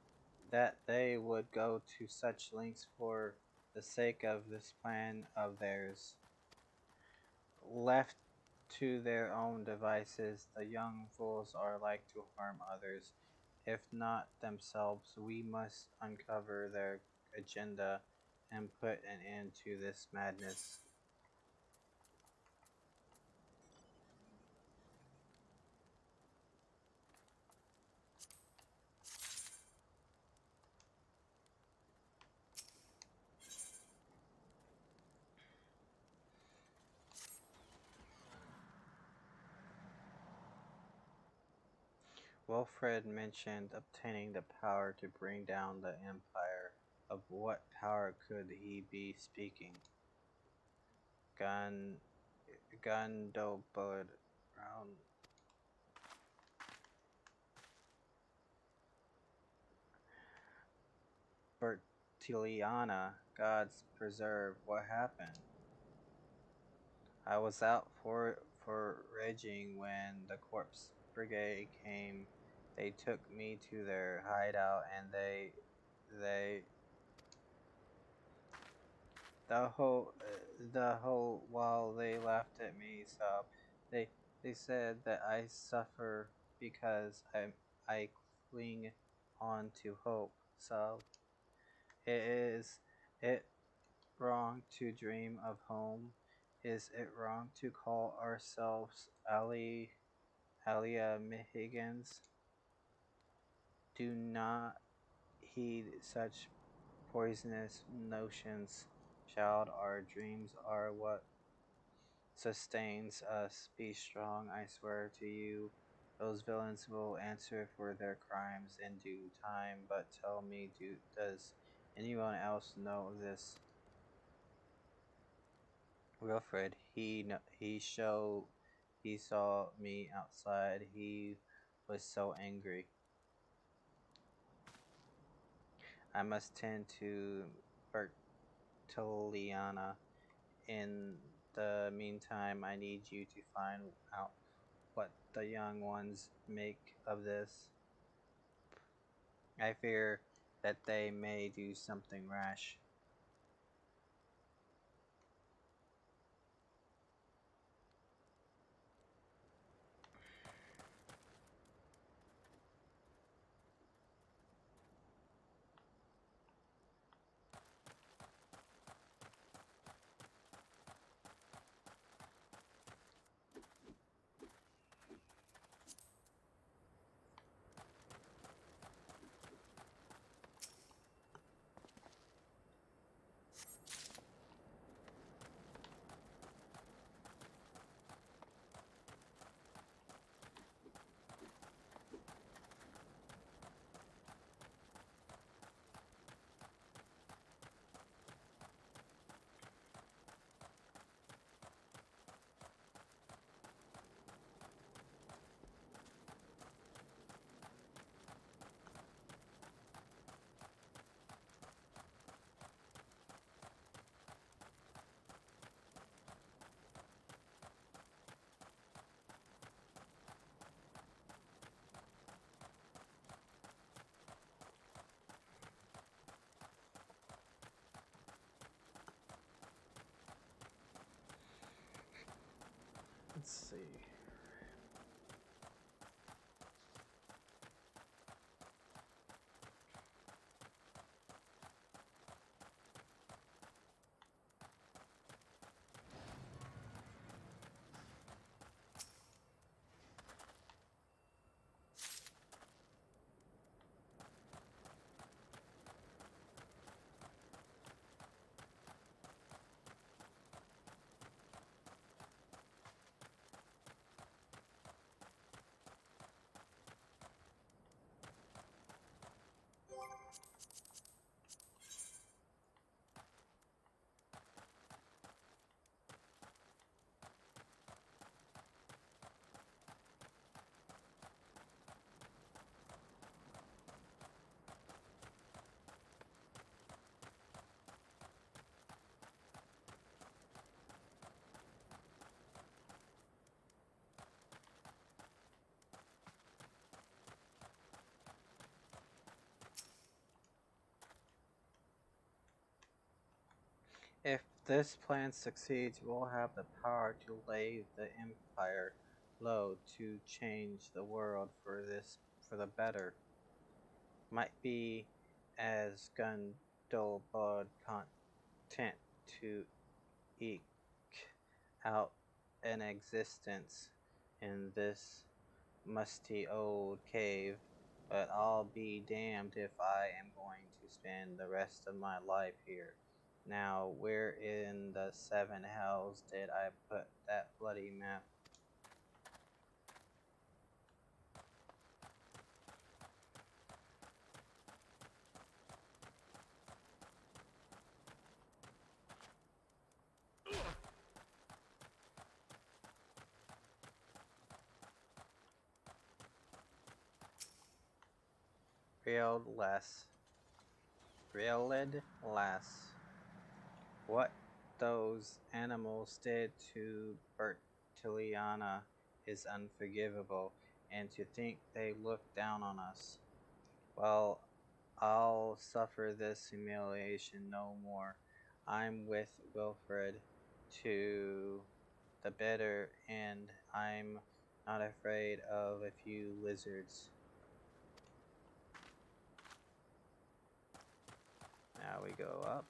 that they would go to such lengths for the sake of this plan of theirs. Left to their own devices, the young fools are like to harm others, if not themselves. We must uncover their agenda and put an end to this madness. Wilfred mentioned obtaining the power to bring down the empire. Of what power could he be speaking? Gun, Gundobud, round, Bertiliana, God's preserve. What happened? I was out foraging when the corpse brigade came. They took me to their hideout, and they the whole while they laughed at me. So they they said that I suffer because I cling on to hope. So is it wrong to dream of home? Is it wrong to call ourselves Alia Mihigans? Do not heed such poisonous notions, child. Our dreams are what sustains us. Be strong, I swear to you. Those villains will answer for their crimes in due time. But tell me, does anyone else know this? Wilfred, he saw me outside. He was so angry. I must tend to Bertoliana in the meantime, I need you to find out what the young ones make of this. I fear that they may do something rash. Let's see. If this plan succeeds, we'll have the power to lay the Empire low to change the world for the better. Might be as Gundobad content to eke out an existence in this musty old cave, but I'll be damned if I am going to spend the rest of my life here. Now, where in the seven hells did I put that bloody map? Reeled less. Reeled less. What those animals did to Bertiliana is unforgivable, and to think they looked down on us. Well, I'll suffer this humiliation no more. I'm with Wilfred to the bitter end. I'm not afraid of a few lizards. Now we go up.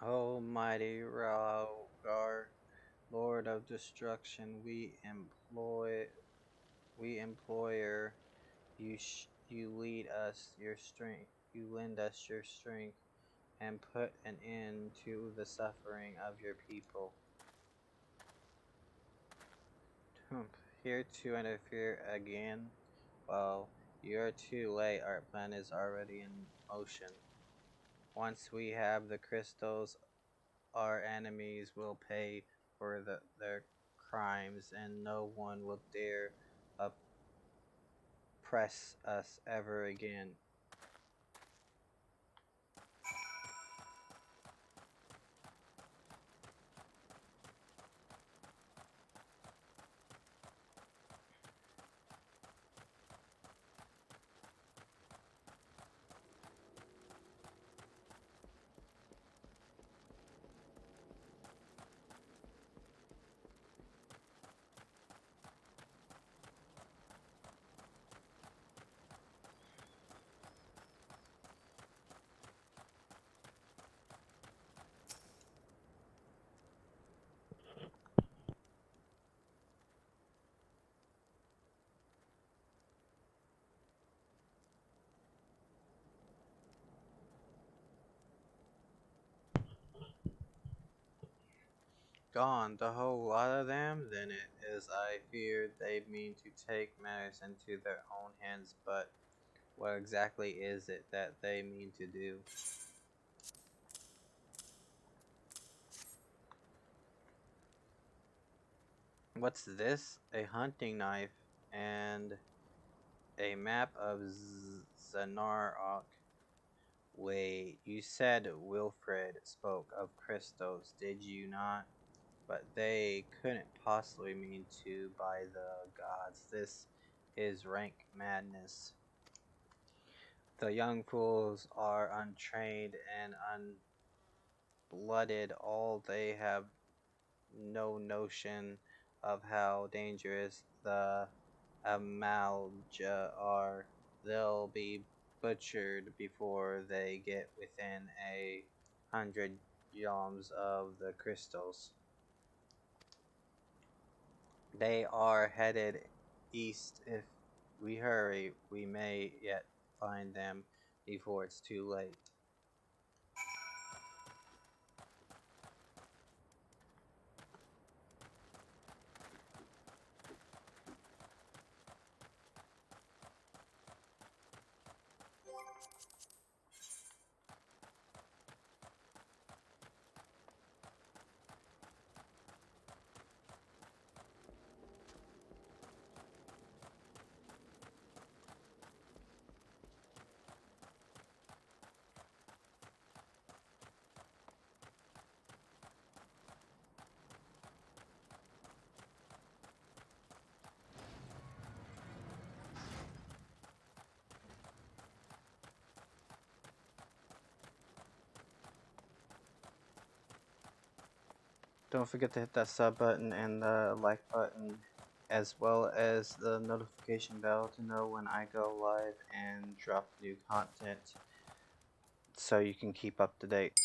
Almighty Raugar, Lord of Destruction, we employer you lead us your strength, you lend us your strength, and put an end to the suffering of your people. Here to interfere again? Well, You're too late. Our plan is already in motion. Once we have the crystals, our enemies will pay for their crimes, and no one will dare oppress us ever again. Gone, the whole lot of them? Then it is I fear they mean to take matters into their own hands, but what exactly is it that they mean to do? What's this? A hunting knife and a map of Zanarok. Wait, you said Wilfred spoke of crystals, did you not? But they couldn't possibly mean to by the gods. This is rank madness. The young fools are untrained and unblooded. All they have no notion of how dangerous the Amalja are. They'll be butchered before they get within 100 yalms of the crystals. They are headed east. If we hurry, we may yet find them before it's too late. Don't forget to hit that sub button and the like button, as well as the notification bell to know when I go live and drop new content so you can keep up to date.